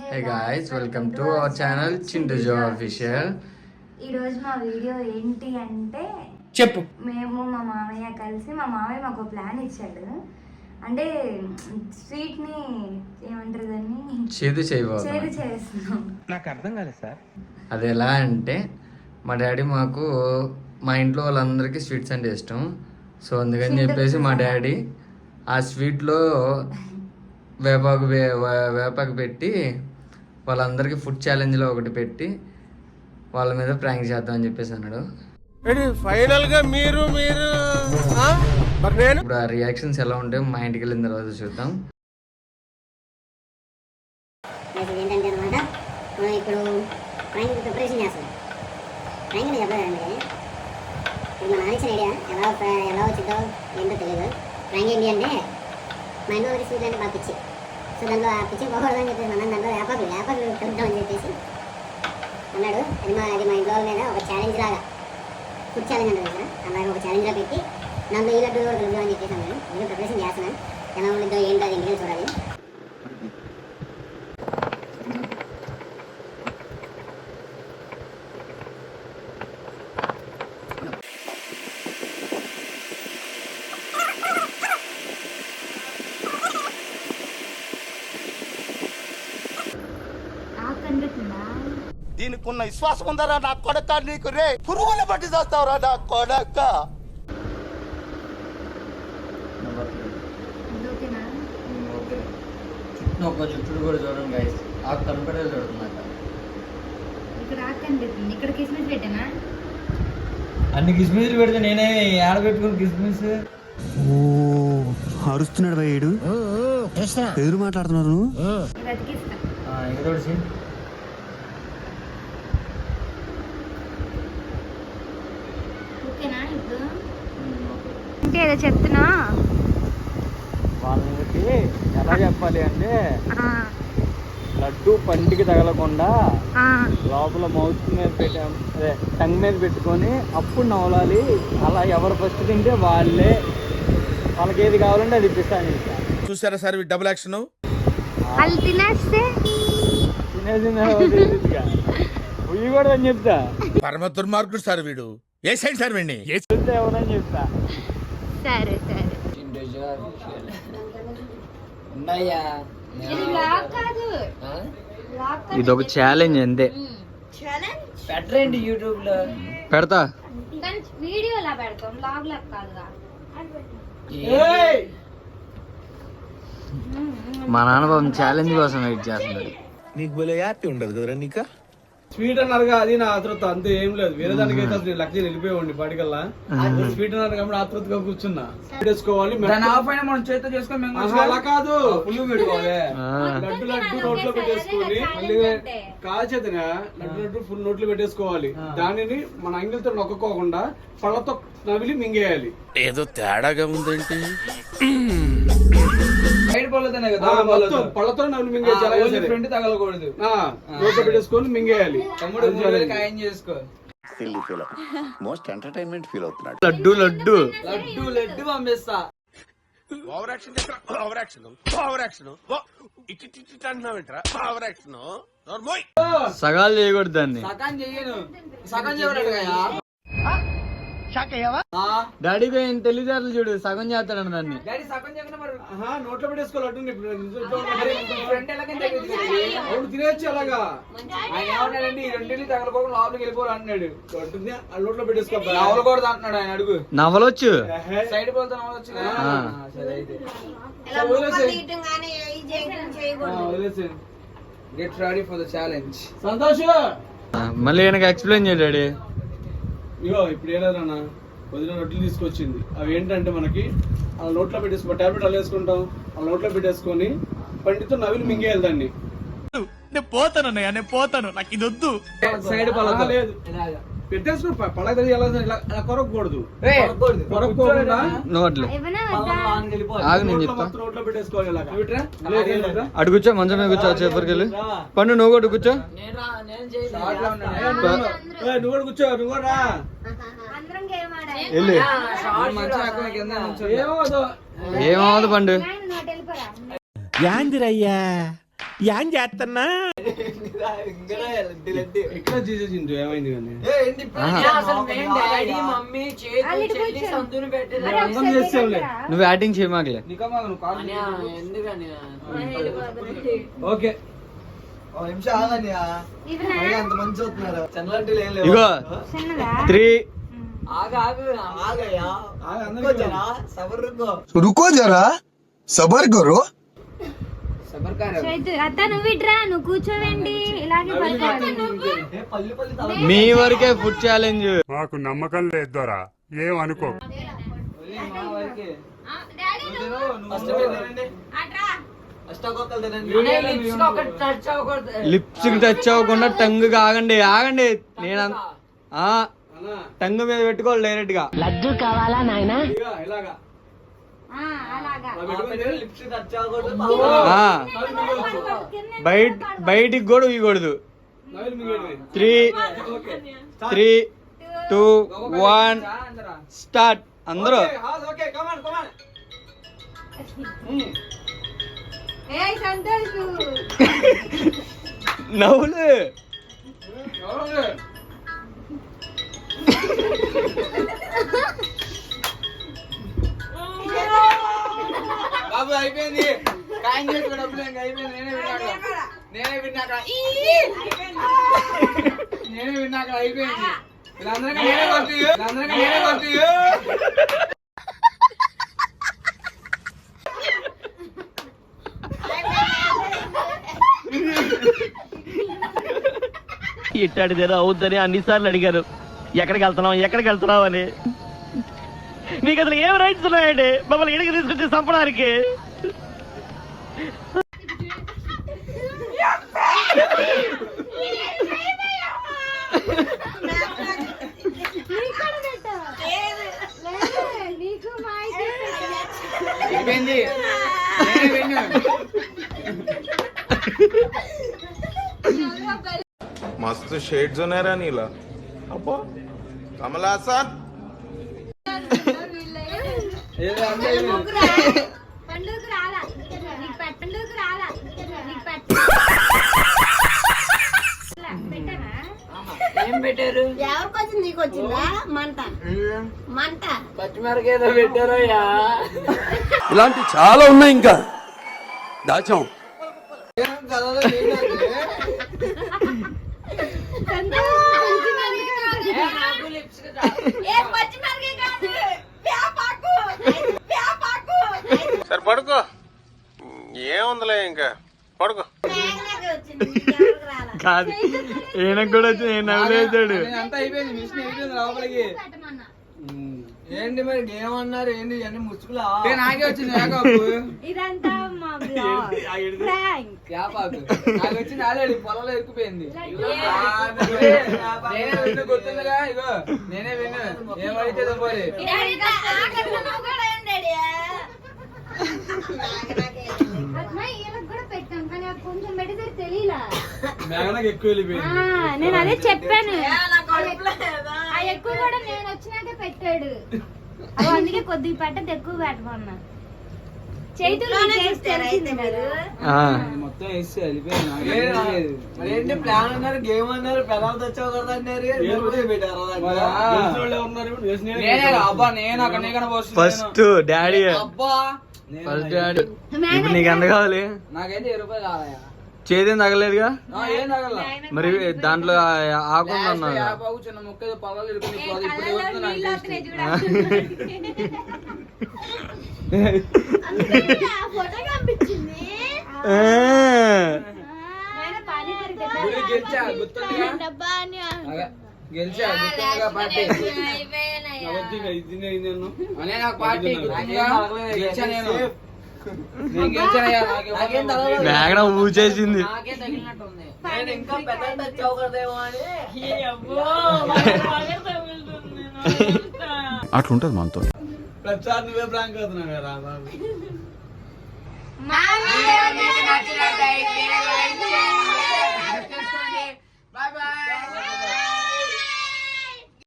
Hey guys, welcome to our channel Chintu Jo Official. ఈ రోజు మా వీడియో ఏంటి అంటే చెప్పు. మేము మా మామయ్య కలిసి మా మామయ్య మాకు ప్లాన్ ఇచ్చాడు. అంటే స్వీట్ ని ఏమంటారు దాన్ని చేదు చేస్తున్నాం. నాకు అర్థం కాలేదు సార్. అది ఎలా అంటే మా డాడీ మాకు మా ఇంట్లో వాళ్ళందరికీ స్వీట్స్ అంటే ఇష్టం. సో అందుకని చెప్పేసి మా డాడీ ఆ స్వీట్లో వేపాకు పెట్టి వాళ్ళందరికీ ఫుడ్ ఛాలెంజ్లో ఒకటి పెట్టి వాళ్ళ మీద ప్రాంక్ చేద్దామని చెప్పేసి అన్నాడు. ఫైనల్ గా మీరు ఇప్పుడు ఆ రియాక్షన్స్ ఎలా ఉంటాయో మా ఇంటికి వెళ్ళిన తర్వాత చూద్దాం. ఏంటంటే అనమాట మనం ఇప్పుడు ప్రాంక్ ప్రిపరేషన్ చేస్తాం. ప్రాంక్ అని చెప్పలేదండి, ఇది మా నాన్న ఇచ్చిన ఐడియా. ఎలా వచ్చిందో ఏంటో తెలియదు. ప్రాంక్ ఏంటి అంటే మా ఇంట్లో ఒకటి స్వీట్ అంటే బాగా పిచ్చి. సో దాంట్లో ఆ పిచ్చి పోకూడదని చెప్పేసి మన దాంట్లో వేపాకులు కలుద్దామని చెప్పేసి అన్నాడు. అది మా ఇంట్లో వాళ్ళ మీద ఒక ఛాలెంజ్ లాగా, ఫుడ్ ఛాలెంజ్ అంటారు కదా, అలాగే ఒక ఛాలెంజ్గా పెట్టి దాంట్లో ఈ లడ్డు కూడా కలుద్దామని చెప్పేసి అన్నాడు. నేను ప్రిపరేషన్ చేస్తున్నాను. ఎలా ఉంటుందో ఏంటో అది ఇంటికి చూడాలి. దీనికి ఉన్న విశ్వాసం ఉందరా నా కొడక, నీకు రే పురుగులు పట్టి చేస్తావురా నా కొడక. ఒక చుట్టూ కూడా చూడండి గైస్, ఆకు కనపడేది చూడుతున్నాక ఇక్కడ కిస్మిస్ పెట్టానా? అన్ని కిస్మిస్లు పెడితే నేనే ఆడ పెట్టుకుని కిస్మిస్. అరుస్తున్నాడు భయ్యుడు, ఎదురు మాట్లాడుతున్నారు. అంటే ఏదో చెప్తున్నా వాళ్ళకి ఎలా చెప్పాలి అంటే లడ్డు పంటికి తగలకుండా లోపల మౌత్ మీద పెట్టాం, అదే టంగ్ మీద పెట్టుకొని అప్పుడు నవ్వాలి. అలా ఎవరు ఫస్ట్ తింటే వాళ్ళకి ఏది కావాలంటే అది ఇప్పిస్తాను. చూసారా సార్ డబుల్ యాక్షన్. వాళ్ళు తినేస్తే ఉయ్యి కూడా అని చెప్తా. పరమ దుర్మార్గుడు సార్ వీడు. ఏ సైడ్ సార్ వీడిని ఎవరని చెప్తా. సరే ఇది ఒక ఛాలెంజ్ అంతే. పెట్టండి యూట్యూబ్ లో పెడతా. వీడియోలా పెడతాం, బ్లాగ్ లా కాదుగా. మా నాన్న బాబు ఛాలెంజ్ కోసం వెయిట్ చేస్తున్నాడు. నీకు భలే హ్యాపీ ఉండదు కదరా నీకా. స్వీట్ అన్నారుగా, అది నా ఆతృత, అంతే, ఏం లేదు. వేరే దానికి అయితే అసలు లక్ష్యం వెళ్ళిపోయాడి పాటికల్లా. స్వీట్ అన్నారు కాబట్టి ఆతృతగా కూర్చున్నా. వేసుకోవాలి అలా కాదు, పుల్లు పెట్టుకోవాలి. లడ్డు నోట్లో పెట్టేసుకొని మళ్ళీ కాల్చేతనే లడ్డు ఫుల్ నోట్లో పెట్టేసుకోవాలి. దానిని మన అంగిల్తో నొక్కకోకుండా పళ్ళతో నవిలి మింగేయాలి. ఏదో తేడాగా ఉందేంటి. పళ్ళతో నవ్వులు మింగేయాలి, ఫ్రెండ్ తగలకూడదు. నోట్లో పెట్టేసుకొని మింగేయాలి. లడ్డు పంపిస్తా. సగాలు చేయకూడదు దాన్ని. డాడీ తెలివితేటలు చూడు, సగం చేస్తాడు దాన్ని. నోట్లో పెట్టేసుకోవాలి. తినేచ్చు అలాగా. తగలకోకుండా లోపలికి వెళ్ళిపోవాలి అంటున్నాడు. నోట్లో పెట్టేసుకోకూడదు అంటున్నాడు ఆయన. అడుగు నవ్వలొచ్చు, సైడ్ పోతే నవ్వచ్చు. Get ready for the challenge. Santosh మళ్ళీ ఆయనకి ఎక్స్ప్లెయిన్ చేయ డాడీ. ఇగో ఇప్పుడు ఏదన్నా వదిన రొట్టెలు తీసుకొచ్చింది. అవి ఏంటంటే మనకి ఆ నోట్లో పెట్టేసుకో, టాబ్లెట్ అలా వేసుకుంటాం, ఆ నోట్లో పెట్టేసుకొని పండితో నవిలి మింగేయాలి దాన్ని. నేను పోతాను, నాకు ఇది వద్దు. సైడ్ లేదు పెట్టేసుకో, పళ్ళకి ఇలా కొరకూడదు. కొరకకుండా నోట్లో పెట్టేసుకోవాలి. అటు కూర్చో, మంచం మీద కూర్చో. చెప్పరికి వెళ్ళి పండు, నువ్వు కూడా కూర్చో. నువ్వు కూడా కూర్చో, నువ్వు కూడా ఏమవుతుంది పండు. యాందిరయ్యా ఏం చేస్తున్నా ఎక్కడ చేసేసిండు ఏమైంది కానీ అర్థం చేసేవులే నువ్వు యాక్టింగ్ చేయమాకలే. ఓకే ఇగో 3 रुको जरा सबर करो అత్త నువ్వు ఇట్రా, నువ్వు కూర్చోవేంటి ఇలాగే పడుకోవాలి. మీ వరకే ఫుడ్ ఛాలెంజ్. మాకు నమ్మకం లేదు దొరా, ఏమనుకో. లిప్స్టిక్ టచ్ అవ్వకుండా టంగ్ ఆగండి ఆగండి. నేను టంగ్ మీద పెట్టుకోవాలి డైరెక్ట్ గా. లడ్డు కావాలా నాయనా? ఇలాగా అలాగా బయటికి కూడా ఇవ్వకూడదు. 3, 2, 1 స్టార్ట్. అందరూ నవ్వులు. బాబు అయిపోయింది. కాయిన్ చేసి డబ్బులు అయిపోయింది. నేనే విన్నాక అయిపోయింది. వీళ్ళందరికీ నేనే కొట్టి ఇట్టాడిదేదో అవుద్దని అన్నిసార్లు అడిగారు, ఎక్కడికి వెళ్తున్నావు అని. నీకు అసలు ఏం రైట్స్ ఉన్నాయండి మమ్మల్ని ఇడికి తీసుకొచ్చి చంపడానికి? అయిపోయింది. मस्त शेड्स ఉన్నాయి రా నీలా. అబ్బో కమలాసన్ ఏం పెట్టారు? ఎవరికి వచ్చింది? నీకు వచ్చిందా? మంట పచ్చిమిరపకాయ ఏదో పెట్టారు. ఇలాంటి చాలా ఉన్నాయి, ఇంకా దాచాం. సరే పడుకో, ఏముందిలే ఇంకా పడుకో. కాదు ఈయనకు కూడా వచ్చి నేను నవ్వులేసాడు. అంతా అయిపోయింది. మిషన్ అయిపోయింది లోపలికి. ఏంటి మరి ఏమన్నారు? ఏంటి ఇవన్నీ ముచ్చుకులా? నాకే వచ్చింది ఇదంతా మా బ్లాగ్ ప్రాంక్. నాకు వచ్చింది ఆల్రెడీ పొలంలో ఎక్కిపోయింది. నేనే విన్ను, గుర్తుందిగా? ఇగో నేనే విన్ను. ఏమైతే పోయి కొంచెం పెడితే తెలియలా. ఎక్కువ వెళ్ళిపోయింది. నేను అదే చెప్పాను. ఆ ఎక్కువ కూడా నేను వచ్చినాకే పెట్టాడు. అందుకే కొద్దిగా పెట్టదు, ఎక్కువ పెట్టమన్నా. చేతులు మొత్తం వేసి వెళ్ళిపోయింది. ఏంటి ప్లాన్ అన్నారు, గేమ్ అన్నారు, పెదాలు తెచ్చావు కదా అన్నారు. ఫస్ట్ డాడీ, అబ్బా ఫస్ట్ డాడీ. ఇప్పుడు నీకు ఎంత కావాలి? నాకైతే 20 రూపాయలు కావాలయా. చేదేం తగలేదుగా ఏం తగల. మరి దాంట్లో ఆకుండా ఉన్నావు. చిన్న ముక్క పొలాలు ఇప్పుడు గెలిచా గుర్తుందిగా పార్టీ. నాకు పార్టీ గెలిచా. నేను మేఘన ఊచేసింది. నాకేం తగిలినట్టుంది. ఇంకా పెద్ద తెచ్చావు కదేమో అని. అట్లుంటది మనతో. ప్రతిసారి నువ్వే ప్రాంక్ అవుతున్నావు కదా బాబు.